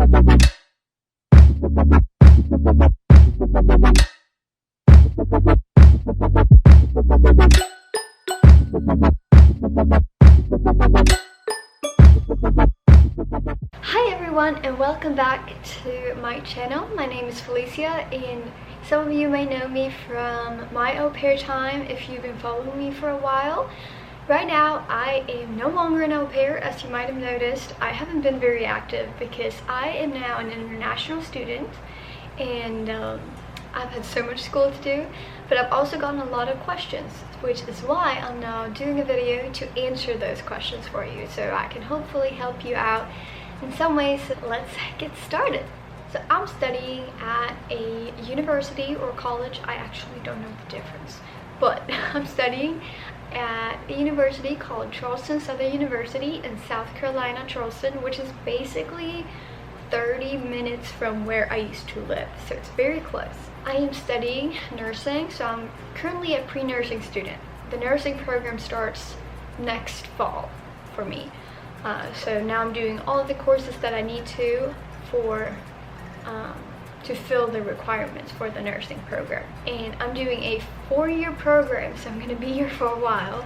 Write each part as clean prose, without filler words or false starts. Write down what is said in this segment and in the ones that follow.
Hi everyone, and welcome back to my channel. My name is Felicia, and some of you may know me from my au pair time if you've been following me for a while. Right now I am no longer an au pair, as you might have noticed. I haven't been very active because I am now an international student, and I've had so much school to do, but I've also gotten a lot of questions, which is why I'm now doing a video to answer those questions for you, so I can hopefully help you out in some ways. Let's get started. So I'm studying at a university or college. I actually don't know the difference, but I'm studying at a university called Charleston Southern University in South Carolina, Charleston, which is basically 30 minutes from where I used to live, so it's very close. I am studying nursing, so I'm currently a pre-nursing student. The nursing program starts next fall for me. So now I'm doing all of the courses that I need to fill the requirements for the nursing program. And I'm doing a 4-year program, so I'm going to be here for a while.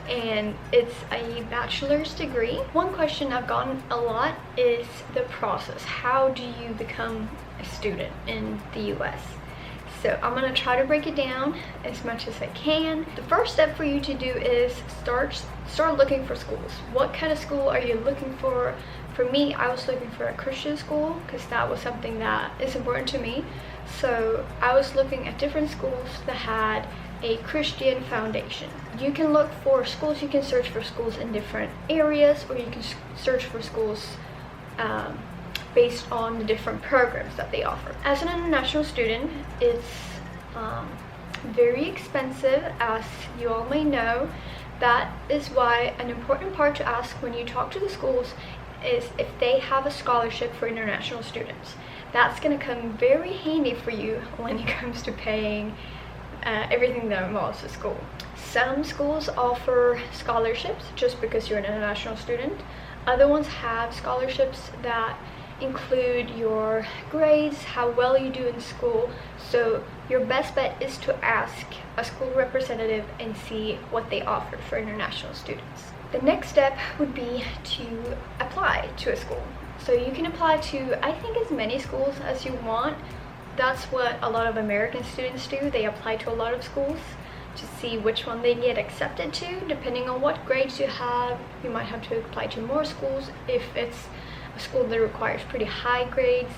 And it's a bachelor's degree. One question I've gotten a lot is the process. How do you become a student in the US? So I'm going to try to break it down as much as I can. The first step for you to do is start looking for schools. What kind of school are you looking for? For me, I was looking for a Christian school because that was something that is important to me. So I was looking at different schools that had a Christian foundation. You can look for schools, you can search for schools in different areas, or you can search for schools based on the different programs that they offer. As an international student, it's very expensive, as you all may know. That is why an important part to ask when you talk to the schools is if they have a scholarship for international students. That's going to come very handy for you when it comes to paying everything that involves the school. Some schools offer scholarships just because you're an international student. Other ones have scholarships that include your grades, how well you do in school. So your best bet is to ask a school representative and see what they offer for international students. The next step would be to apply to a school. So you can apply to, I think, as many schools as you want. That's what a lot of American students do. They apply to a lot of schools to see which one they get accepted to. Depending on what grades you have, you might have to apply to more schools if it's a school that requires pretty high grades,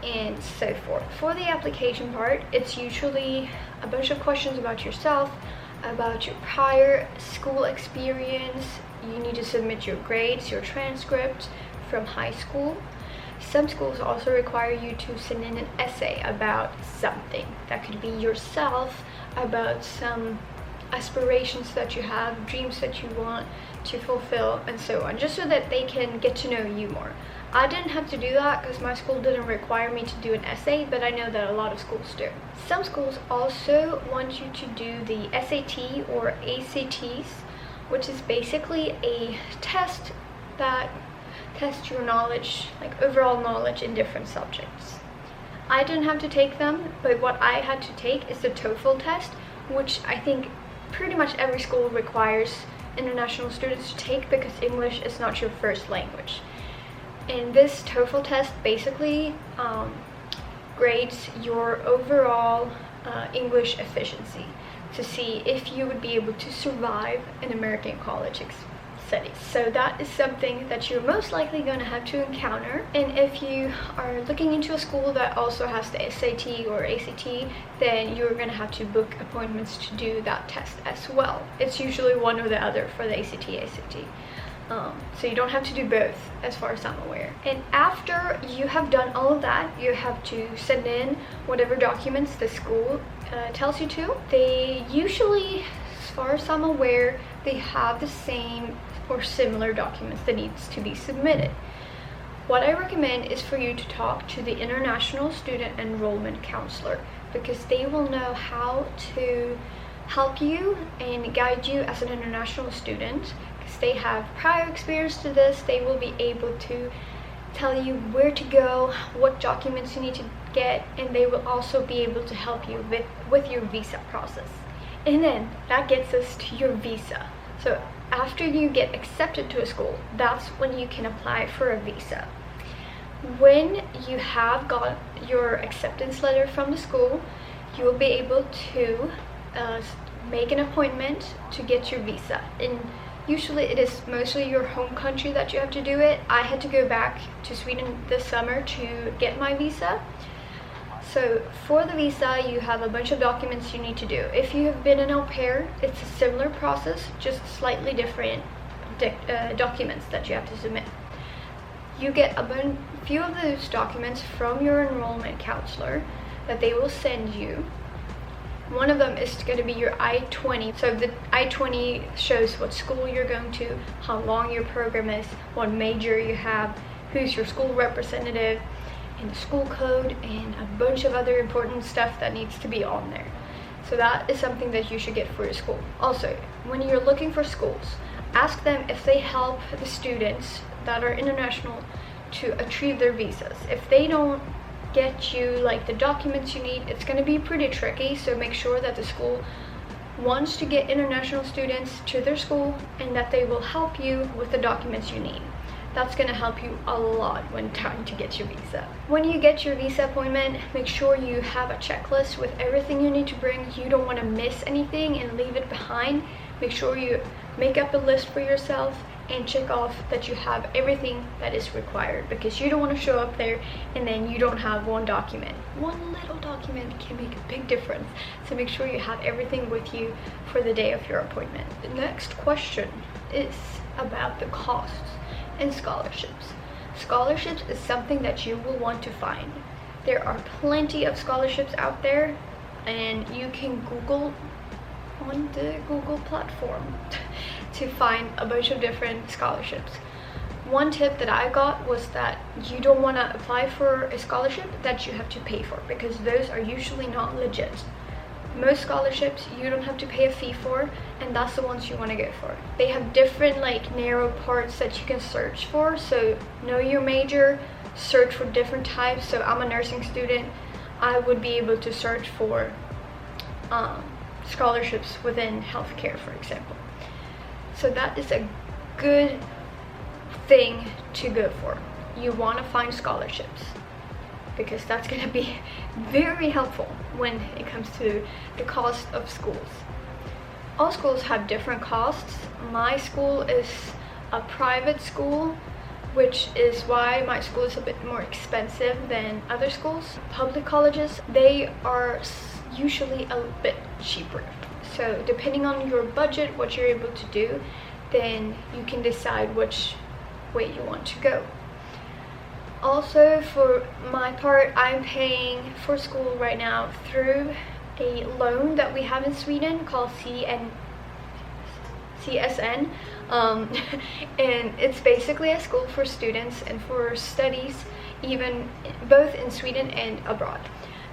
and so forth. For the application part, it's usually a bunch of questions about yourself, about your prior school experience. You need to submit your grades, your transcript from high school. Some schools also require you to send in an essay about something. That could be yourself, about some aspirations that you have, dreams that you want to fulfill, and so on, just so that they can get to know you more. I didn't have to do that because my school didn't require me to do an essay, but I know that a lot of schools do. Some schools also want you to do the SAT or ACTs, which is basically a test that tests your knowledge, like overall knowledge in different subjects. I didn't have to take them, but what I had to take is the TOEFL test, which I think pretty much every school requires international students to take because English is not your first language. And this TOEFL test basically grades your overall English efficiency to see if you would be able to survive an American college studies. So that is something that you're most likely going to have to encounter. And if you are looking into a school that also has the SAT or ACT, then you're going to have to book appointments to do that test as well. It's usually one or the other for the ACT. So you don't have to do both, as far as I'm aware. And after you have done all of that, you have to send in whatever documents the school tells you to. They usually, as far as I'm aware, they have the same or similar documents that needs to be submitted. What I recommend is for you to talk to the International Student Enrollment Counselor, because they will know how to help you and guide you as an international student, because they have prior experience to this. They will be able to tell you where to go, what documents you need to get, and they will also be able to help you with your visa process. And then that gets us to your visa. So after you get accepted to a school, that's when you can apply for a visa. When you have got your acceptance letter from the school, you will be able to make an appointment to get your visa. And usually it is mostly your home country that you have to do it. I had to go back to Sweden this summer to get my visa. So for the visa, you have a bunch of documents you need to do. If you have been an au pair, it's a similar process, just slightly different documents that you have to submit. You get a few of those documents from your enrollment counselor that they will send you. One of them is going to be your I-20. So the I-20 shows what school you're going to, how long your program is, what major you have, who's your school representative, and the school code, and a bunch of other important stuff that needs to be on there. So that is something that you should get for your school. Also, when you're looking for schools, ask them if they help the students that are international to achieve their visas. If they don't get you like the documents you need, it's going to be pretty tricky. So make sure that the school wants to get international students to their school and that they will help you with the documents you need. That's going to help you a lot when trying to get your visa. When you get your visa appointment, make sure you have a checklist with everything you need to bring. You don't want to miss anything and leave it behind. Make sure you make up a list for yourself and check off that you have everything that is required, because you don't want to show up there and then you don't have one document. One little document can make a big difference. So make sure you have everything with you for the day of your appointment. The next question is about the costs and scholarships. Scholarships is something that you will want to find. There are plenty of scholarships out there, and you can Google on the Google platform to find a bunch of different scholarships. One tip that I got was that you don't want to apply for a scholarship that you have to pay for, because those are usually not legit. Most scholarships you don't have to pay a fee for, and that's the ones you want to go for. They have different like narrow parts that you can search for, so know your major, search for different types. So I'm a nursing student, I would be able to search for scholarships within healthcare, for example. So that is a good thing to go for. You want to find scholarships, because that's going to be very helpful when it comes to the cost of schools. All schools have different costs. My school is a private school, which is why my school is a bit more expensive than other schools. Public colleges, they are usually a bit cheaper. So depending on your budget, what you're able to do, then you can decide which way you want to go. Also, for my part, I'm paying for school right now through a loan that we have in Sweden called CSN. And it's basically a school for students and for studies, even both in Sweden and abroad.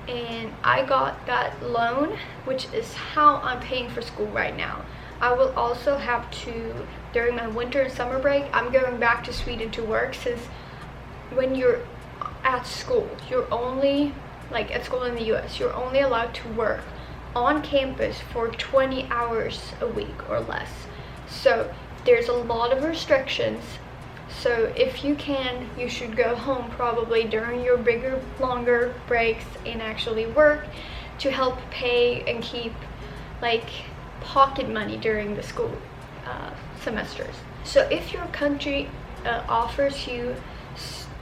And I got that loan, which is how I'm paying for school right now. I will also have to, during my winter and summer break, I'm going back to Sweden to work, since when you're at school, you're only, like at school in the US, you're only allowed to work on campus for 20 hours a week or less. So there's a lot of restrictions. So if you can, you should go home probably during your bigger, longer breaks and actually work to help pay and keep like pocket money during the school semesters. So if your country offers you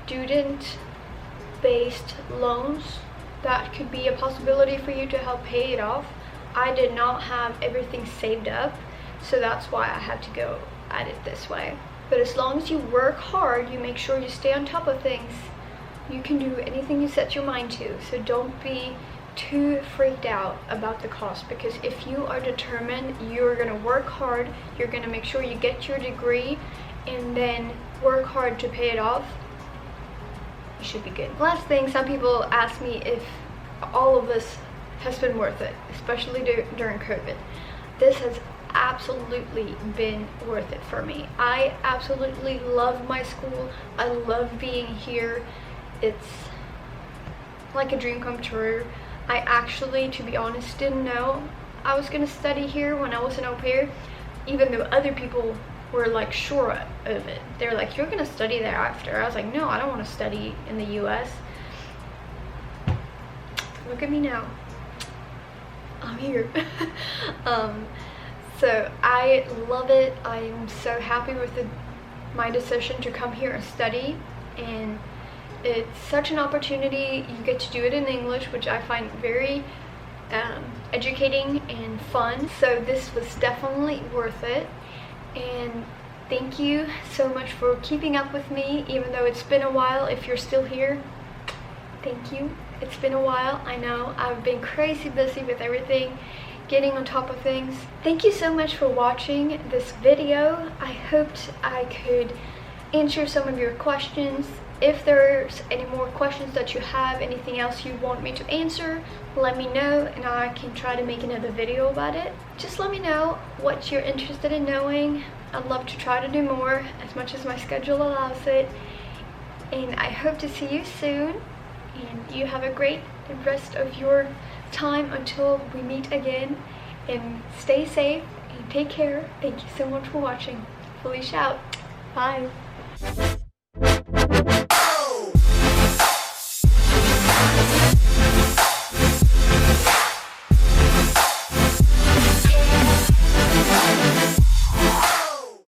student-based loans, that could be a possibility for you to help pay it off. I did not have everything saved up, so that's why I had to go at it this way. But as long as you work hard, you make sure you stay on top of things, you can do anything you set your mind to. So don't be too freaked out about the cost, because if you are determined, you're going to work hard, you're going to make sure you get your degree and then work hard to pay it off, you should be good. Last thing, some people ask me if all of this has been worth it, especially during COVID. This has absolutely been worth it for me. I absolutely love my school. I love being here. It's like a dream come true. I actually, to be honest, didn't know I was gonna study here when I was an au pair, even though other people were like sure of it. They're like, you're gonna study there after. I was like, no, I don't want to study in the US. Look at me now, I'm here. So I love it. I'm so happy with my decision to come here and study, and it's such an opportunity. You get to do it in English, which I find very educating and fun. So this was definitely worth it, and thank you so much for keeping up with me, even though it's been a while. If you're still here, thank you. It's been a while, I know. I've been crazy busy with everything, getting on top of things. Thank you so much for watching this video. I hoped I could answer some of your questions. If there's any more questions that you have, anything else you want me to answer, let me know and I can try to make another video about it. Just let me know what you're interested in knowing. I'd love to try to do more as much as my schedule allows it. And I hope to see you soon. And you have a great rest of your time until we meet again. And stay safe and take care. Thank you so much for watching. Felicia out. Bye.